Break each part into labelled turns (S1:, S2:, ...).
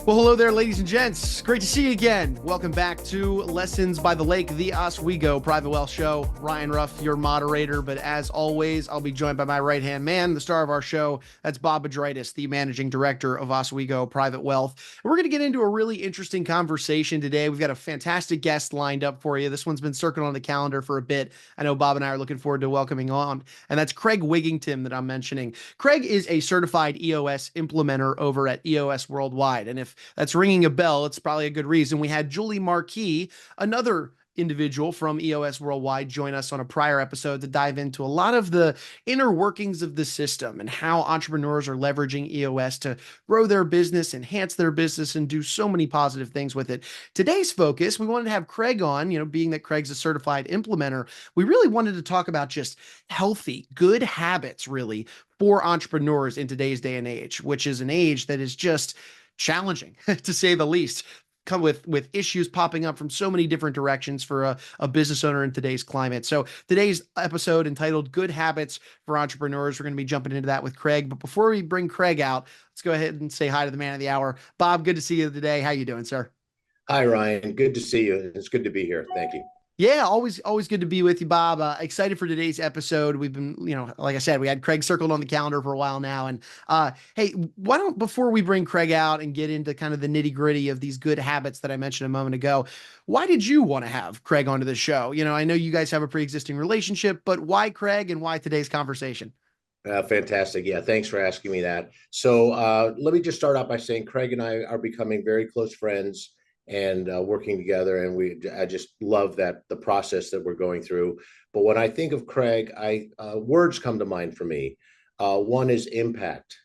S1: Well, hello there, ladies and gents. Great to see you again. Welcome back to Lessons by the Lake, the Oswego Private Wealth Show. Ryan Ruff, your moderator, but as always, I'll be joined by my right-hand man, the star of our show. That's Bob Bedritis, the managing director of Oswego Private Wealth. And we're going to get into a really interesting conversation today. We've got a fantastic guest lined up for you. This one's been circling on the calendar for a bit. I know Bob and I are looking forward to welcoming on, and that's Craig Wigginton that I'm mentioning. Craig is a certified EOS implementer over at EOS Worldwide, and if that's ringing a bell, it's probably a good reason. We had Julie Marquis, another individual from EOS Worldwide, join us on a prior episode to dive into a lot of the inner workings of the system and how entrepreneurs are leveraging EOS to grow their business, enhance their business, and do so many positive things with it. Today's focus, we wanted to have Craig on, being that Craig's a certified implementer, we really wanted to talk about just healthy, good habits, really, for entrepreneurs in today's day and age, which is an age that is just challenging to say the least, come with issues popping up from so many different directions for a business owner in today's climate. So today's episode entitled Good Habits for Entrepreneurs, we're going to be jumping into that with Craig. But before we bring Craig out, let's go ahead and say hi to the man of the hour. Bob, good to see you today. How you doing, sir?
S2: Hi, Ryan. Good to see you. It's good to be here. Thank you.
S1: Yeah, always good to be with you, Bob. Excited for today's episode. We've been, like I said, we had Craig circled on the calendar for a while now. And hey, why don't, before we bring Craig out and get into kind of the nitty gritty of these good habits that I mentioned a moment ago, why did you want to have Craig onto the show? I know you guys have a pre-existing relationship, but why Craig and why today's conversation?
S2: Fantastic. Yeah, thanks for asking me that. So let me just start out by saying Craig and I are becoming very close friends and working together. And I just love that the process that we're going through. But when I think of Craig, words come to mind for me. One is impact.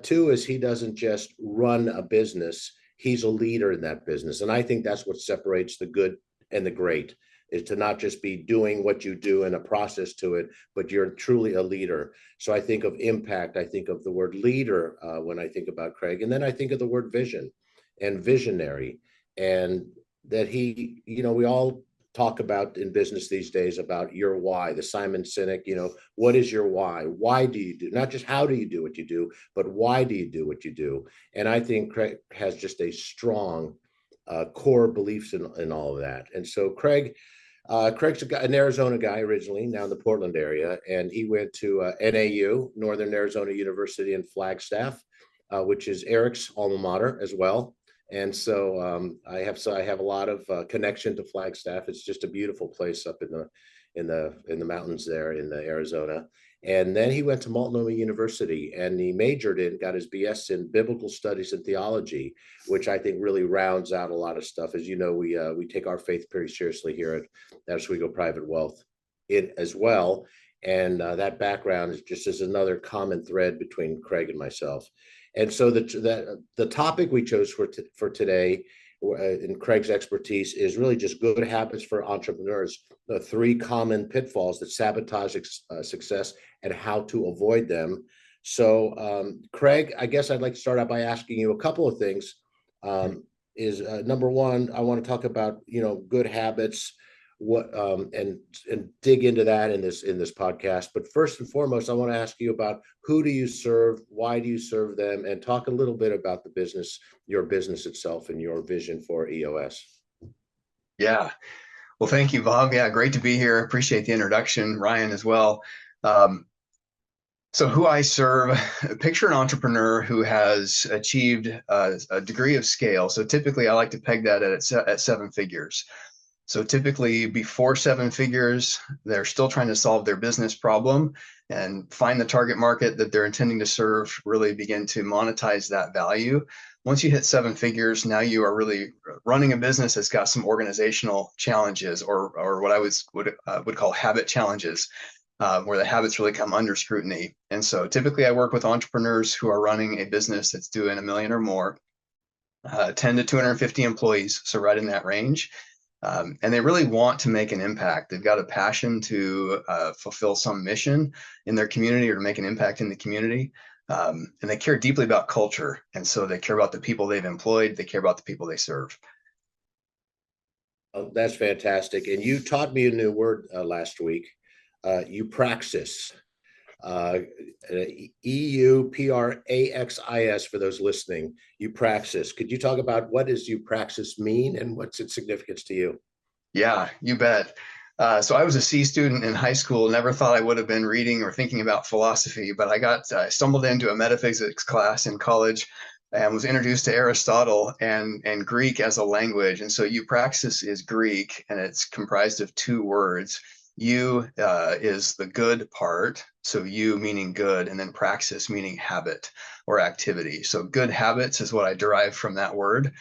S2: Two is he doesn't just run a business, he's a leader in that business. And I think that's what separates the good and the great, is to not just be doing what you do and a process to it, but you're truly a leader. So I think of impact. I think of the word leader when I think about Craig. And then I think of the word vision and visionary. And that we all talk about in business these days about your why, the Simon Sinek, what is your why? Why do you do, not just how do you do what you do, but why do you do what you do? And I think Craig has just a strong core beliefs in all of that. And so Craig's an Arizona guy originally, now in the Portland area, and he went to NAU, Northern Arizona University in Flagstaff, which is Eric's alma mater as well. And so I have a lot of connection to Flagstaff. It's just a beautiful place up in the mountains there in Arizona. And then he went to Multnomah University and he got his BS in biblical studies and theology, which I think really rounds out a lot of stuff. As you know, we take our faith pretty seriously here at Oswego Private Wealth as well. And that background is just as another common thread between Craig and myself. And so the topic we chose for today in Craig's expertise is really just good habits for entrepreneurs, the three common pitfalls that sabotage success and how to avoid them. So Craig, I guess I'd like to start out by asking you a couple of things. Number one, I want to talk about, good habits, and dig into that in this podcast. But first and foremost, I want to ask you about who do you serve, why do you serve them, and talk a little bit about the business, your business itself, and your vision for EOS.
S3: Yeah. Well, thank you, Bob. Yeah, great to be here. Appreciate the introduction, Ryan, as well. So who I serve, picture an entrepreneur who has achieved a degree of scale. So typically I like to peg that at seven figures. So typically before seven figures, they're still trying to solve their business problem and find the target market that they're intending to serve, really begin to monetize that value. Once you hit seven figures, now you are really running a business that's got some organizational challenges or what I would call habit challenges, where the habits really come under scrutiny. And so typically I work with entrepreneurs who are running a business that's doing $1 million or more, 10 to 250 employees, so right in that range. And they really want to make an impact. They've got a passion to fulfill some mission in their community or to make an impact in the community. And they care deeply about culture. And so they care about the people they've employed. They care about the people they serve.
S2: Oh, that's fantastic. And you taught me a new word last week, praxis. EUPRAXIS for those listening. Eupraxis. Could you talk about what does Eupraxis mean and what's its significance to you?
S3: Yeah, you bet. So I was a C student in high school, never thought I would have been reading or thinking about philosophy, but I stumbled into a metaphysics class in college and was introduced to Aristotle and Greek as a language. And so Eupraxis is Greek, and it's comprised of two words. Eu is the good part, so eu meaning good, and then praxis meaning habit or activity. So good habits is what I derived from that word.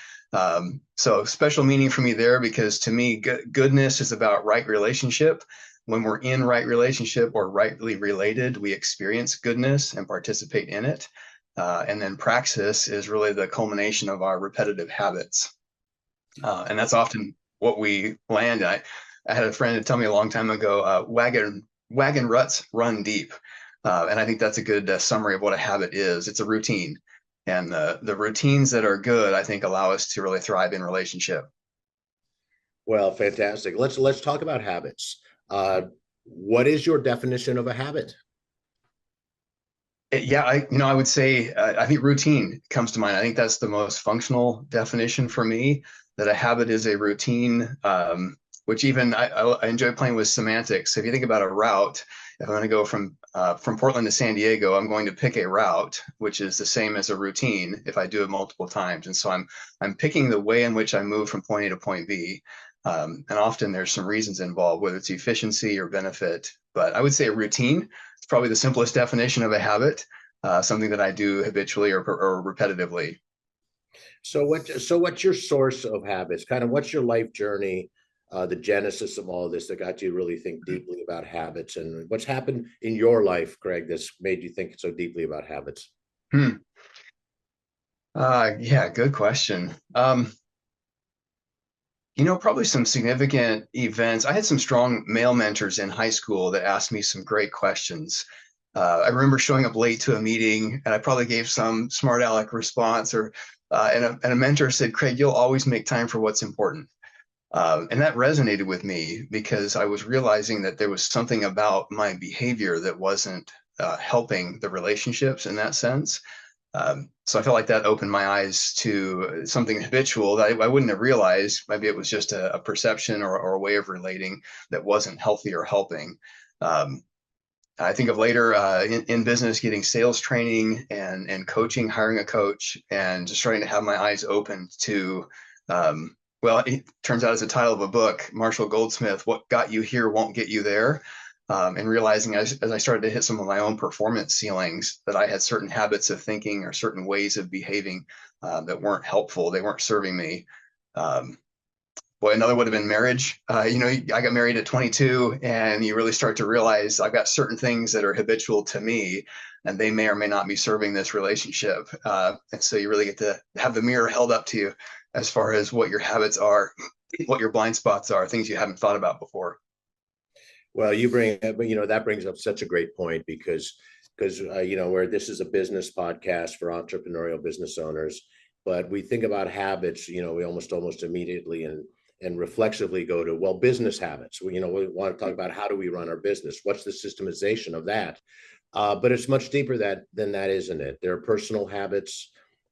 S3: So special meaning for me there, because to me, goodness is about right relationship. When we're in right relationship or rightly related, we experience goodness and participate in it. And then praxis is really the culmination of our repetitive habits. And that's often what we land. I had a friend tell me a long time ago, wagon ruts run deep. And I think that's a good summary of what a habit is. It's a routine. And the routines that are good, I think, allow us to really thrive in relationship.
S2: Well, fantastic. Let's talk about habits. What is your definition of a habit?
S3: Yeah, I would say I think routine comes to mind. I think that's the most functional definition for me. That a habit is a routine, which even I enjoy playing with semantics. So if you think about a route, if I'm going to go from Portland to San Diego, I'm going to pick a route, which is the same as a routine if I do it multiple times. And so I'm picking the way in which I move from point A to point B. And often there's some reasons involved, whether it's efficiency or benefit. But I would say a routine is probably the simplest definition of a habit, something that I do habitually or repetitively.
S2: So what's your source of habits? Kind of what's your life journey, the genesis of all of this that got you to really think deeply about habits, and what's happened in your life, Craig, that's made you think so deeply about habits?
S3: Yeah, good question. Probably some significant events. I had some strong male mentors in high school that asked me some great questions. I remember showing up late to a meeting, and I probably gave some smart aleck response, and a mentor said, "Craig, you'll always make time for what's important." And that resonated with me because I was realizing that there was something about my behavior that wasn't helping the relationships in that sense. So I felt like that opened my eyes to something habitual that I wouldn't have realized. Maybe it was just a perception or a way of relating that wasn't healthy or helping. I think of later in business, getting sales training and coaching, hiring a coach, and just trying to have my eyes open to, well, it turns out it's the title of a book, Marshall Goldsmith, What Got You Here Won't Get You There. And realizing as I started to hit some of my own performance ceilings that I had certain habits of thinking or certain ways of behaving that weren't helpful. They weren't serving me. Boy, another would have been marriage. I got married at 22, and you really start to realize I've got certain things that are habitual to me, and they may or may not be serving this relationship. And so you really get to have the mirror held up to you as far as what your habits are, what your blind spots are, things you haven't thought about before.
S2: Well, that brings up such a great point because where this is a business podcast for entrepreneurial business owners, but we think about habits, we almost immediately and reflexively go to, well, business habits. We want to talk about how do we run our business? What's the systemization of that? But it's much deeper than that, isn't it? There are personal habits,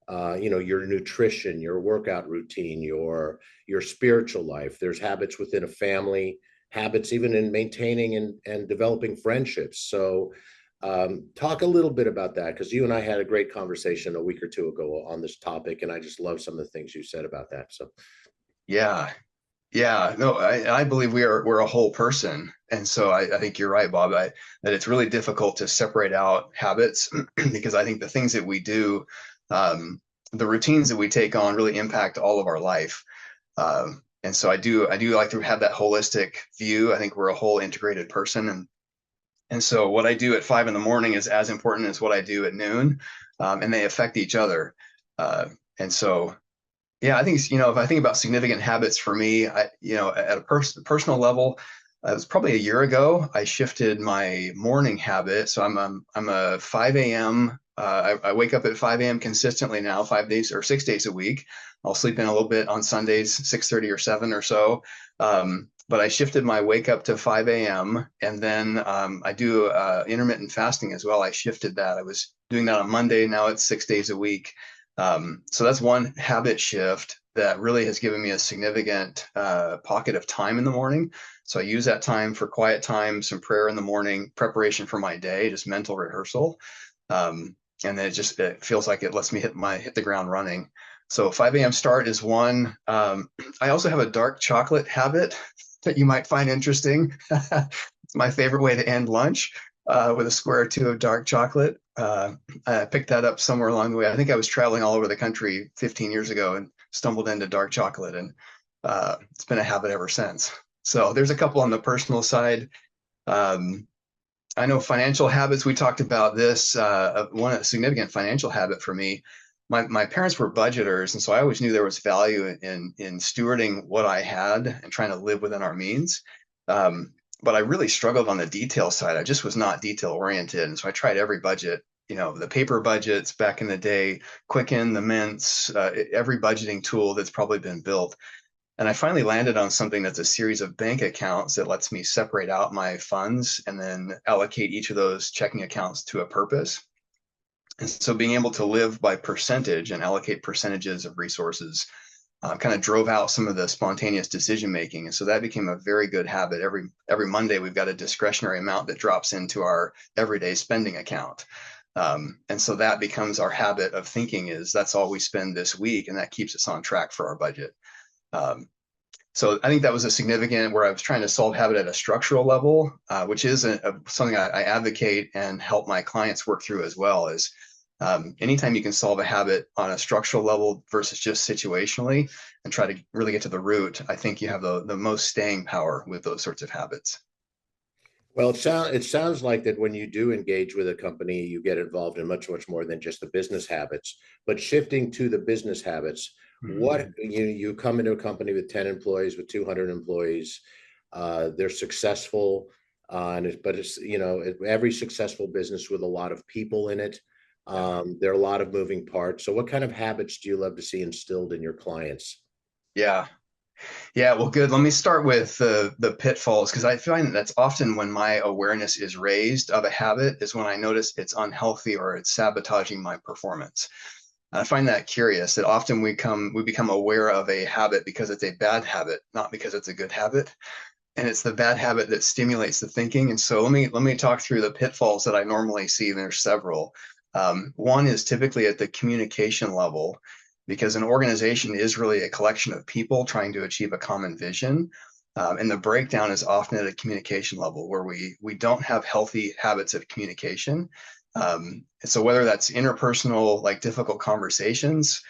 S2: your nutrition, your workout routine, your spiritual life. There's habits within a family, habits even in maintaining and developing friendships. So talk a little bit about that, because you and I had a great conversation a week or two ago on this topic, and I just love some of the things you said about that. So
S3: yeah, no, I believe we're a whole person. And so I think you're right, Bob, that it's really difficult to separate out habits because I think the things that we do, the routines that we take on really impact all of our life. And so I do like to have that holistic view. I think we're a whole integrated person. And so what I do at 5 a.m. is as important as what I do at noon, and they affect each other. And so, yeah, I think, if I think about significant habits for me, at a personal level, it was probably a year ago, I shifted my morning habit. So I'm a 5 a.m. I wake up at 5 a.m. consistently now, 5 days or 6 days a week. I'll sleep in a little bit on Sundays, 6:30 or 7 or so. but I shifted my wake up to 5 a.m. And then I do intermittent fasting as well. I shifted that. I was doing that on Monday. Now it's 6 days a week. So that's one habit shift that really has given me a significant pocket of time in the morning. So I use that time for quiet time, some prayer in the morning, preparation for my day, just mental rehearsal. And then it feels like it lets me hit the ground running. So 5 a.m. start is one. I also have a dark chocolate habit that you might find interesting. It's my favorite way to end lunch, with a square or two of dark chocolate. I picked that up somewhere along the way. I think I was traveling all over the country 15 years ago and stumbled into dark chocolate, and it's been a habit ever since. So there's a couple on the personal side. I know financial habits, we talked about this, one significant financial habit for me. My parents were budgeters, and so I always knew there was value in stewarding what I had and trying to live within our means. But I really struggled on the detail side. I just was not detail oriented. And so I tried every budget, the paper budgets back in the day, Quicken, the Mints, every budgeting tool that's probably been built. And I finally landed on something that's a series of bank accounts that lets me separate out my funds and then allocate each of those checking accounts to a purpose. And so being able to live by percentage and allocate percentages of resources kind of drove out some of the spontaneous decision making. And so that became a very good habit. Every Monday, we've got a discretionary amount that drops into our everyday spending account. And so that becomes our habit of thinking, is that's all we spend this week. And that keeps us on track for our budget. So I think that was a significant, where I was trying to solve habit at a structural level, which is something I advocate and help my clients work through as well. Is anytime you can solve a habit on a structural level versus just situationally and try to really get to the root, I think you have the most staying power with those sorts of habits.
S2: Well, it sounds like that when you do engage with a company, you get involved in much, much more than just the business habits. But shifting to the business habits, what you come into a company with 10 employees, with 200 employees, they're successful, but it's every successful business with a lot of people in it. There are a lot of moving parts. So what kind of habits do you love to see instilled in your clients?
S3: Yeah, well, good. Let me start with the pitfalls, because I find that's often when my awareness is raised of a habit is when I notice it's unhealthy or it's sabotaging my performance. I find that curious that often we become aware of a habit because it's a bad habit, not because it's a good habit. And it's the bad habit that stimulates the thinking. And so let me talk through the pitfalls that I normally see. There's several. One is typically at the communication level, because an organization is really a collection of people trying to achieve a common vision. And the breakdown is often at a communication level where we don't have healthy habits of communication. So whether that's interpersonal, like difficult conversations,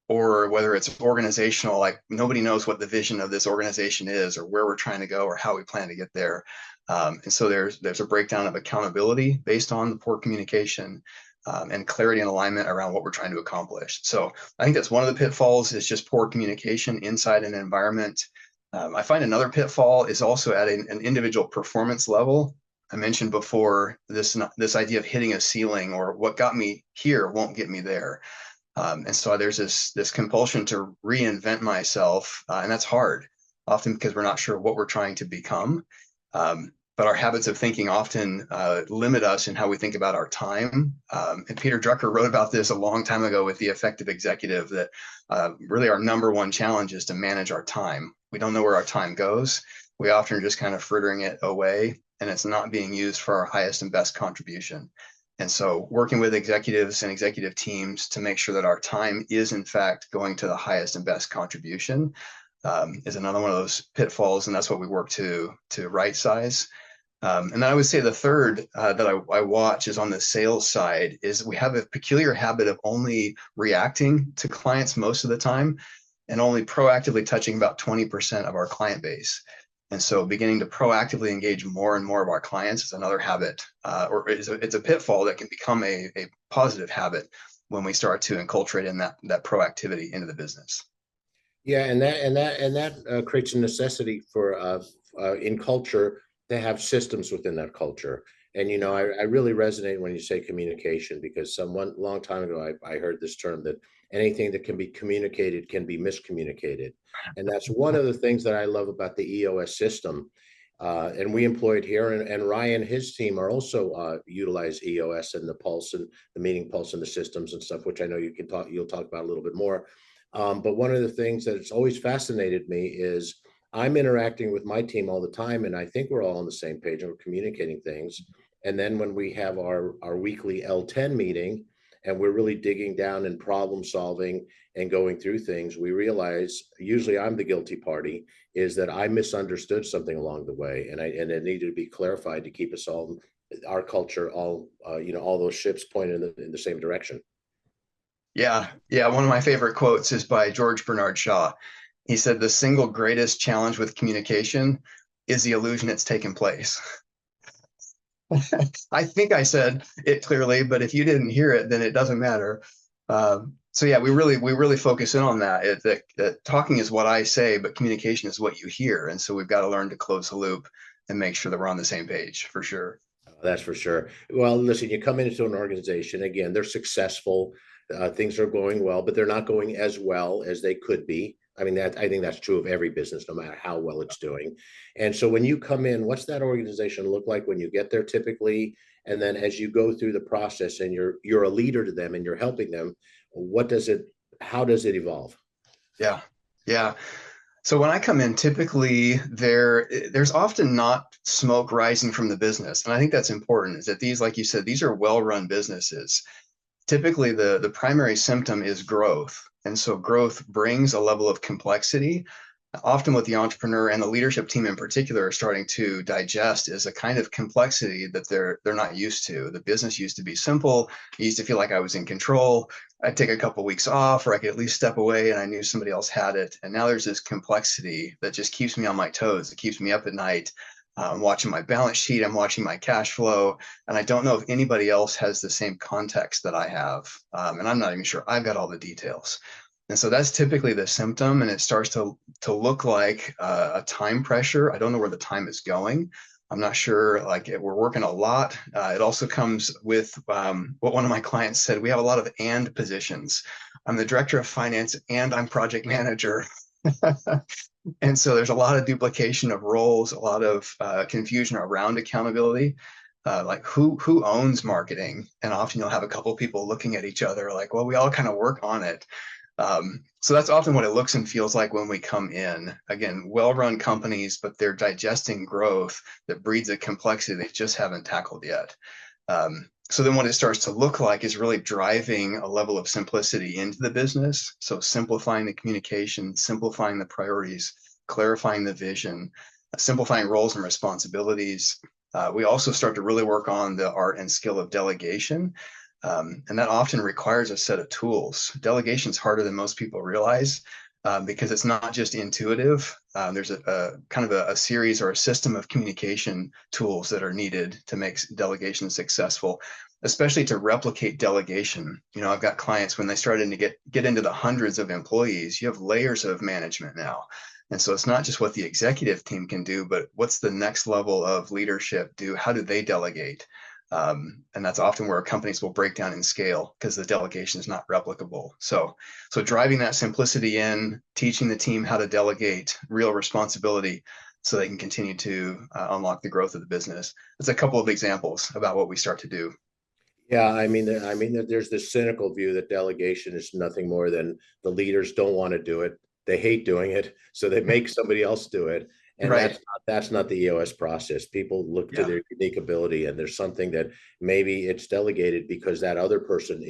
S3: or whether it's organizational, like nobody knows what the vision of this organization is or where we're trying to go or how we plan to get there. And so there's a breakdown of accountability based on the poor communication, and clarity and alignment around what we're trying to accomplish. So I think that's one of the pitfalls, is just poor communication inside an environment. I find another pitfall is also at an individual performance level. I mentioned before this idea of hitting a ceiling, or what got me here won't get me there. And so there's this compulsion to reinvent myself, and that's hard, often because we're not sure what we're trying to become. But our habits of thinking often limit us in how we think about our time. And Peter Drucker wrote about this a long time ago with The Effective Executive, that really our number one challenge is to manage our time. We don't know where our time goes. We often are just kind of frittering it away, and it's not being used for our highest and best contribution. And so working with executives and executive teams to make sure that our time is in fact going to the highest and best contribution is another one of those pitfalls. And that's what we work to right size. And then I would say the third that I watch is on the sales side, is we have a peculiar habit of only reacting to clients most of the time and only proactively touching about 20% of our client base. And so beginning to proactively engage more and more of our clients is another habit, or it's a pitfall that can become a positive habit when we start to enculturate in that proactivity into the business.
S2: Yeah, and that creates a necessity for in culture to have systems within that culture. And I really resonate when you say communication, because long time ago I heard this term that anything that can be communicated can be miscommunicated. And that's one of the things that I love about the EOS system. And we employ it here, and Ryan, his team are also utilize EOS and the pulse and the meeting pulse and the systems and stuff, which I know you'll talk about a little bit more. But one of the things that's always fascinated me is I'm interacting with my team all the time, and I think we're all on the same page and we're communicating things. And then when we have our weekly L10 meeting and we're really digging down and problem solving and going through things, we realize, usually I'm the guilty party, is that I misunderstood something along the way, and it needed to be clarified to keep us all, our culture, all all those ships pointed in the same direction.
S3: Yeah, yeah. One of my favorite quotes is by George Bernard Shaw. He said, "The single greatest challenge with communication is the illusion it's taken place." I think I said it clearly, but if you didn't hear it, then it doesn't matter. So yeah, we really focus in on that. That talking is what I say, but communication is what you hear, and so we've got to learn to close the loop and make sure that we're on the same page for sure.
S2: That's for sure. Well, listen, you come into an organization, again, they're successful, things are going well, but they're not going as well as they could be. I mean, I think that's true of every business, no matter how well it's doing. And so when you come in, what's that organization look like when you get there typically? And then as you go through the process and you're a leader to them and you're helping them, how does it evolve?
S3: Yeah, yeah. So when I come in, typically there's often not smoke rising from the business. And I think that's important, is that these, like you said, these are well-run businesses. Typically the primary symptom is growth. And so growth brings a level of complexity. Often what the entrepreneur and the leadership team in particular are starting to digest is a kind of complexity that they're not used to. The business used to be simple. I used to feel like I was in control. I'd take a couple of weeks off, or I could at least step away and I knew somebody else had it. And now there's this complexity that just keeps me on my toes. It keeps me up at night. I'm watching my balance sheet. I'm watching my cash flow. And I don't know if anybody else has the same context that I have. And I'm not even sure I've got all the details. And so that's typically the symptom, and it starts to look like a time pressure. I don't know where the time is going. I'm not sure, we're working a lot. It also comes with what one of my clients said, we have a lot of and positions. I'm the director of finance and I'm project manager. And so there's a lot of duplication of roles, a lot of confusion around accountability. Like who owns marketing? And often you'll have a couple people looking at each other like, well, we all kind of work on it. So that's often what it looks and feels like when we come in. Again, well-run companies, but they're digesting growth that breeds a complexity they just haven't tackled yet. So then what it starts to look like is really driving a level of simplicity into the business. So simplifying the communication, simplifying the priorities, clarifying the vision, simplifying roles and responsibilities. We also start to really work on the art and skill of delegation. And that often requires a set of tools. Delegation is harder than most people realize because it's not just intuitive. There's a kind of a series or a system of communication tools that are needed to make delegation successful, especially to replicate delegation. You know, I've got clients when they started to get into the hundreds of employees, you have layers of management now. And so it's not just what the executive team can do, but what's the next level of leadership do? How do they delegate? And that's often where companies will break down in scale because the delegation is not replicable. So driving that simplicity in, teaching the team how to delegate real responsibility so they can continue to unlock the growth of the business. That's a couple of examples about what we start to do.
S2: Yeah, I mean, there's this cynical view that delegation is nothing more than the leaders don't want to do it. They hate doing it, so they make somebody else do it. And
S3: Right.
S2: that's not the EOS process. People look to their unique ability, and there's something that maybe it's delegated because that other person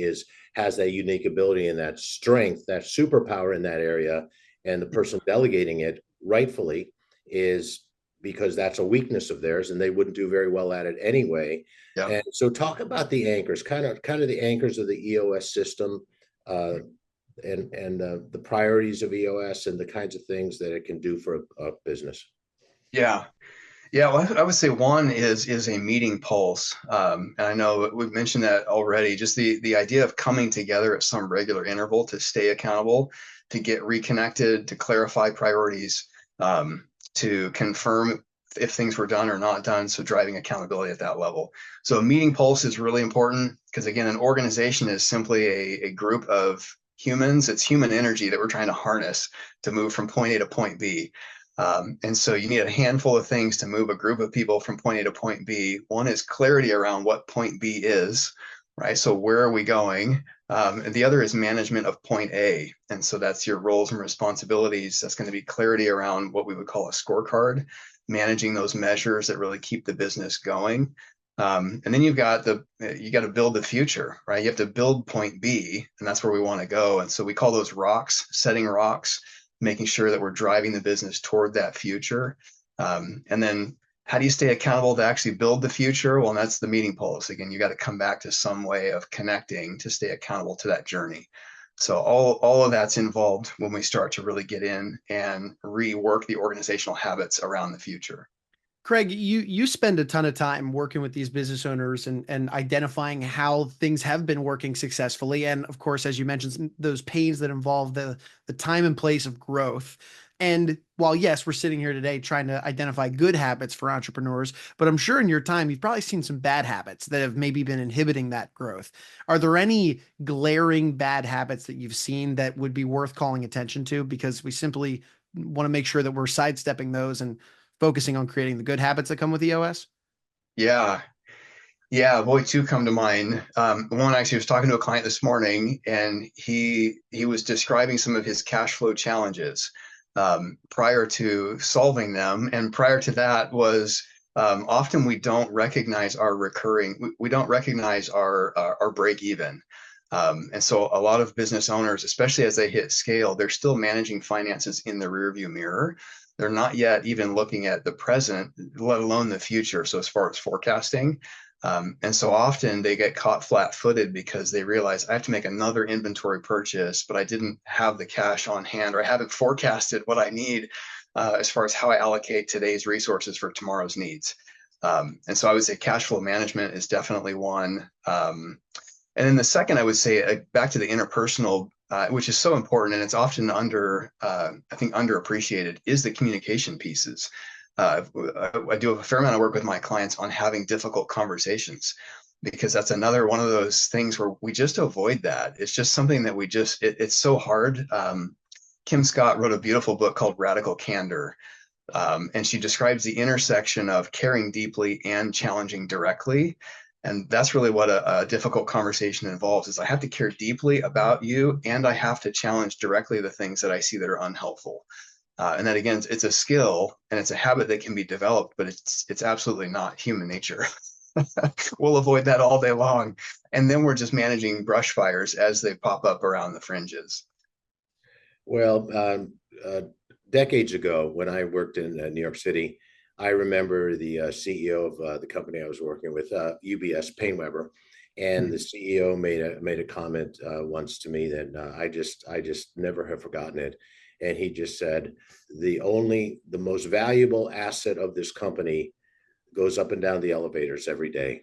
S2: has that unique ability and that strength, that superpower in that area, and the person delegating it rightfully is because that's a weakness of theirs, and they wouldn't do very well at it anyway.
S3: Yeah.
S2: And so, talk about the anchors, kind of the anchors of the EOS system. And the priorities of EOS and the kinds of things that it can do for a business.
S3: Yeah. Yeah, well, I would say one is a meeting pulse. And I know we've mentioned that already, just the idea of coming together at some regular interval to stay accountable, to get reconnected, to clarify priorities, to confirm if things were done or not done. So driving accountability at that level. So a meeting pulse is really important because, again, an organization is simply a group of humans. It's human energy that we're trying to harness to move from point A to point B. And so you need a handful of things to move a group of people from point A to point B. One is clarity around what point B is, right? So where are we going? And the other is management of point A. And so that's your roles and responsibilities. That's going to be clarity around what we would call a scorecard, managing those measures that really keep the business going. And then you got to build the future, right? You have to build point B, and that's where we want to go. And so we call those rocks, setting rocks, making sure that we're driving the business toward that future. And then how do you stay accountable to actually build the future? Well, that's the meeting pulse. Again, you got to come back to some way of connecting to stay accountable to that journey. So all of that's involved when we start to really get in and rework the organizational habits around the future.
S1: Craig, you spend a ton of time working with these business owners and identifying how things have been working successfully. And of course, as you mentioned, those pains that involve the time and place of growth. And while, yes, we're sitting here today trying to identify good habits for entrepreneurs, but I'm sure in your time, you've probably seen some bad habits that have maybe been inhibiting that growth. Are there any glaring bad habits that you've seen that would be worth calling attention to? Because we simply want to make sure that we're sidestepping those and focusing on creating the good habits that come with EOS?
S3: Yeah. Yeah, boy, two come to mind. One, actually, was talking to a client this morning, and he was describing some of his cash flow challenges prior to solving them. And prior to that was often we don't recognize our recurring, we don't recognize our break even. And so a lot of business owners, especially as they hit scale, they're still managing finances in the rearview mirror. They're not yet even looking at the present, let alone the future. So as far as forecasting, and so often they get caught flat-footed because they realize I have to make another inventory purchase, but I didn't have the cash on hand, or I haven't forecasted what I need as far as how I allocate today's resources for tomorrow's needs. And so I would say cash flow management is definitely one. And then the second, I would say back to the interpersonal, which is so important, and it's often I think underappreciated, is the communication pieces. I do a fair amount of work with my clients on having difficult conversations, because that's another one of those things where we just avoid that. It's just something that it's so hard. Kim Scott wrote a beautiful book called Radical Candor. And she describes the intersection of caring deeply and challenging directly. And that's really what a difficult conversation involves, is I have to care deeply about you, and I have to challenge directly the things that I see that are unhelpful. And that, again, it's a skill and it's a habit that can be developed, but it's absolutely not human nature. We'll avoid that all day long. And then we're just managing brush fires as they pop up around the fringes.
S2: Well, decades ago, when I worked in New York City, I remember the CEO of the company I was working with, UBS, Painweber, and the CEO made a comment once to me that I just never have forgotten it. And he just said, the most valuable asset of this company goes up and down the elevators every day.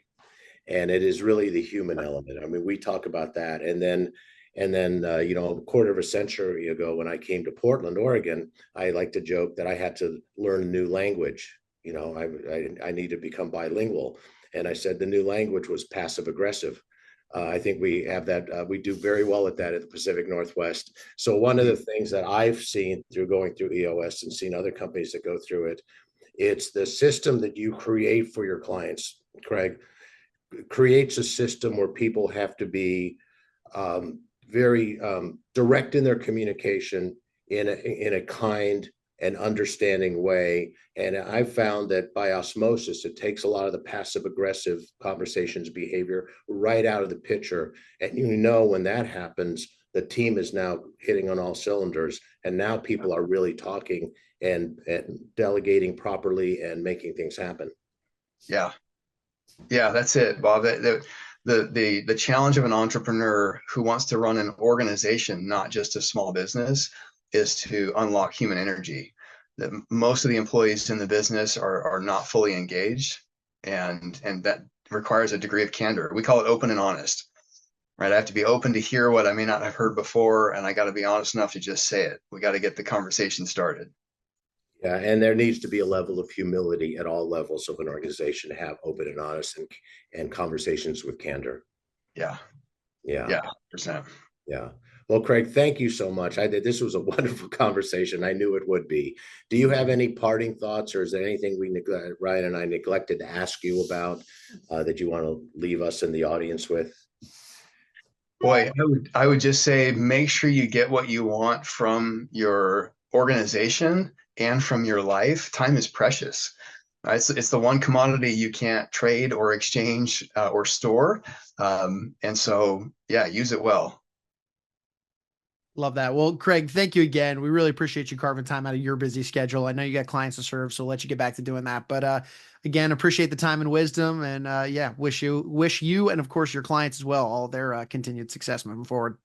S2: And it is really the human element. I mean, we talk about that. And then, a quarter of a century ago, when I came to Portland, Oregon, I like to joke that I had to learn a new language. I need to become bilingual. And I said the new language was passive aggressive. I think we have that. We do very well at that at the Pacific Northwest. So one of the things that I've seen through going through EOS and seen other companies that go through it, it's the system that you create for your clients. Craig creates a system where people have to be very direct in their communication in a kind and understanding way. And I've found that by osmosis, it takes a lot of the passive aggressive conversations behavior right out of the picture. And when that happens, the team is now hitting on all cylinders. And now people are really talking and delegating properly and making things happen.
S3: Yeah. Yeah, that's it, Bob. The challenge of an entrepreneur who wants to run an organization, not just a small business, is to unlock human energy. That most of the employees in the business are not fully engaged, and that requires a degree of candor. We call it open and honest, right? I have to be open to hear what I may not have heard before, and I got to be honest enough to just say it. We got to get the conversation started.
S2: Yeah, and there needs to be a level of humility at all levels of an organization to have open and honest and conversations with candor.
S3: Yeah.
S2: Yeah.
S3: Yeah. 100%.
S2: Yeah. Well, Craig, thank you so much. This was a wonderful conversation. I knew it would be. Do you have any parting thoughts, or is there anything Ryan and I neglected to ask you about that you want to leave us in the audience with?
S3: Boy, I would just say make sure you get what you want from your organization and from your life. Time is precious. It's the one commodity you can't trade or exchange or store. And so, yeah, use it well.
S1: Love that. Well, Craig, thank you again. We really appreciate you carving time out of your busy schedule. I know you got clients to serve, so we'll let you get back to doing that. But again, appreciate the time and wisdom, and yeah, wish you and of course your clients as well all their continued success moving forward.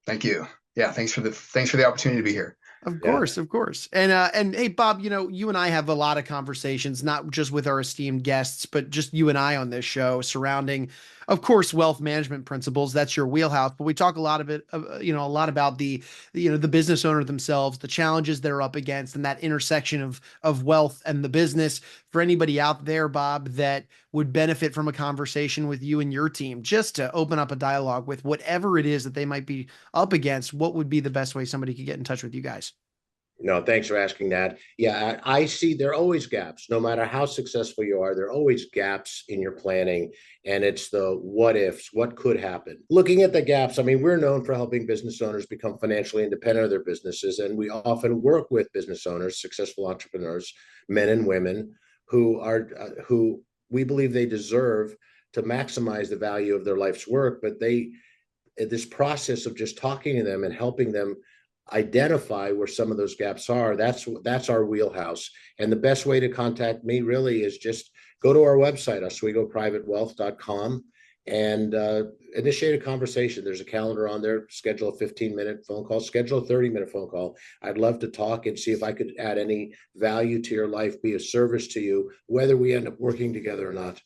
S3: Thank you. Yeah, thanks for the opportunity to be here.
S1: Of
S2: Yeah.
S1: course, of course. And hey, Bob, you and I have a lot of conversations, not just with our esteemed guests, but just you and I on this show surrounding, of course, wealth management principles. That's your wheelhouse. But we talk a lot of it, a lot about the business owner themselves, the challenges they're up against, and that intersection of wealth and the business. For anybody out there, Bob, that would benefit from a conversation with you and your team, just to open up a dialogue with whatever it is that they might be up against, what would be the best way somebody could get in touch with you guys?
S2: No, thanks for asking that. Yeah, I see there are always gaps. No matter how successful you are, there are always gaps in your planning. And it's the what ifs, what could happen. Looking at the gaps, I mean, we're known for helping business owners become financially independent of their businesses. And we often work with business owners, successful entrepreneurs, men and women who we believe they deserve to maximize the value of their life's work. But this process of just talking to them and helping them identify where some of those gaps are, that's our wheelhouse. And the best way to contact me really is just go to our website, oswegoprivatewealth.com, and initiate a conversation. There's a calendar on there. Schedule a 15-minute phone call, schedule a 30-minute phone call. I'd love to talk and see if I could add any value to your life, be a service to you, whether we end up working together or not.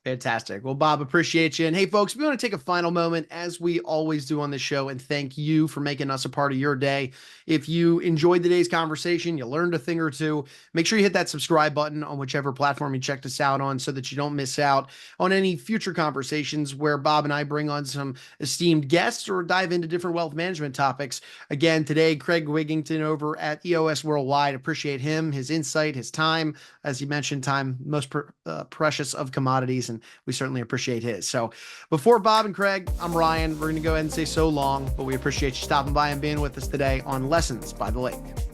S1: Fantastic. Well, Bob, appreciate you. And hey, folks, we want to take a final moment, as we always do on this show, and thank you for making us a part of your day. If you enjoyed today's conversation, you learned a thing or two, make sure you hit that subscribe button on whichever platform you checked us out on so that you don't miss out on any future conversations where Bob and I bring on some esteemed guests or dive into different wealth management topics. Again, today, Craig Wigginton over at EOS Worldwide. Appreciate him, his insight, his time. As you mentioned, time most precious of commodities, and we certainly appreciate his. So before Bob and Craig, I'm Ryan. We're going to go ahead and say so long, but we appreciate you stopping by and being with us today on Lessons by the Lake.